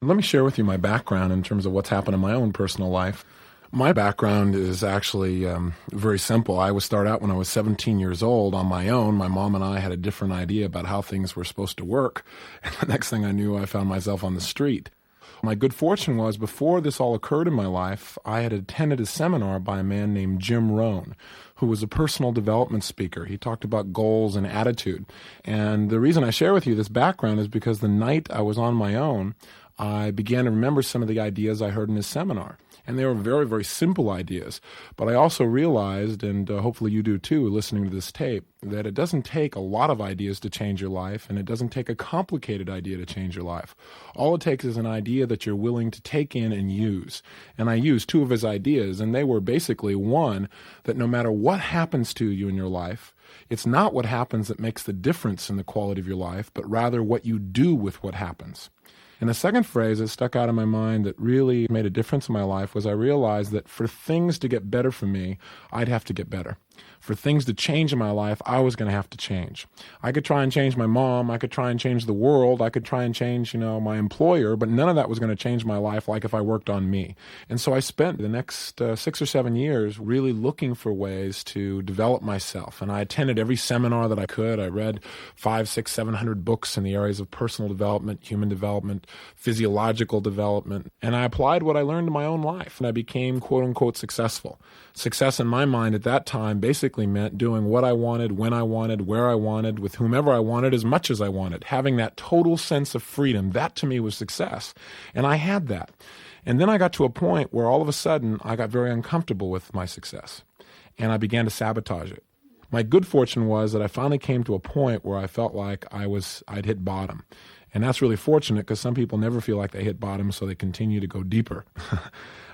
Let me share with you my background in terms of what's happened in my own personal life. My background is actually very simple. I would start out when I was 17 years old on my own. My mom and I had a different idea about how things were supposed to work. And the next thing I knew, I found myself on the street. My good fortune was, before this all occurred in my life, I had attended a seminar by a man named Jim Rohn, who was a personal development speaker. He talked about goals and attitude. And the reason I share with you this background is because the night I was on my own, I began to remember some of the ideas I heard in his seminar. And they were very, very simple ideas. But I also realized, and hopefully you do too, listening to this tape, that it doesn't take a lot of ideas to change your life, and it doesn't take a complicated idea to change your life. All it takes is an idea that you're willing to take in and use. And I used two of his ideas, and they were basically, one, that no matter what happens to you in your life, it's not what happens that makes the difference in the quality of your life, but rather what you do with what happens. And the second phrase that stuck out in my mind that really made a difference in my life was I realized that for things to get better for me, I'd have to get better. For things to change in my life, I was going to have to change. I could try and change my mom. I could try and change the world. I could try and change, my employer, but none of that was going to change my life like if I worked on me. And so I spent the next 6 or 7 years really looking for ways to develop myself. And I attended every seminar that I could. I read 500, 600, 700 books in the areas of personal development, human development, physiological development. And I applied what I learned in my own life. And I became, quote unquote, successful. Success in my mind at that time basically meant doing what I wanted, when I wanted, where I wanted, with whomever I wanted, as much as I wanted. Having that total sense of freedom, that to me was success. And I had that. And then I got to a point where all of a sudden I got very uncomfortable with my success. And I began to sabotage it. My good fortune was that I finally came to a point where I felt like I'd hit bottom. And that's really fortunate because some people never feel like they hit bottom, so they continue to go deeper.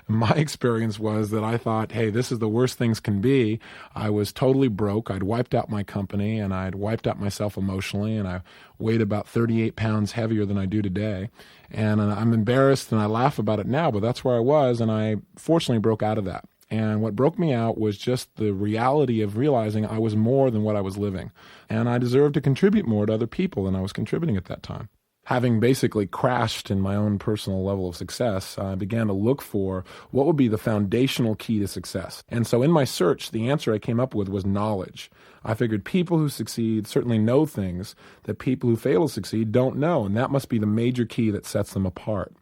My experience was that I thought, hey, this is the worst things can be. I was totally broke. I'd wiped out my company, and I'd wiped out myself emotionally, and I weighed about 38 pounds heavier than I do today. And I'm embarrassed, and I laugh about it now, but that's where I was, and I fortunately broke out of that. And what broke me out was just the reality of realizing I was more than what I was living. And I deserved to contribute more to other people than I was contributing at that time. Having basically crashed in my own personal level of success, I began to look for what would be the foundational key to success. And so in my search, the answer I came up with was knowledge. I figured people who succeed certainly know things that people who fail to succeed don't know, and that must be the major key that sets them apart.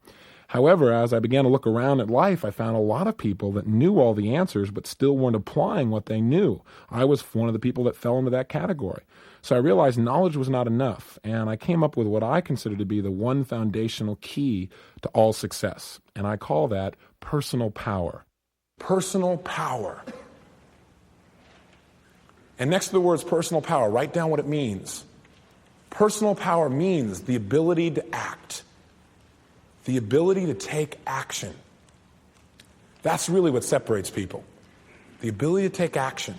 However, as I began to look around at life, I found a lot of people that knew all the answers but still weren't applying what they knew. I was one of the people that fell into that category. So I realized knowledge was not enough, and I came up with what I consider to be the one foundational key to all success, and I call that personal power. Personal power. And next to the words personal power, write down what it means. Personal power means the ability to act. The ability to take action. That's really what separates people. The ability to take action.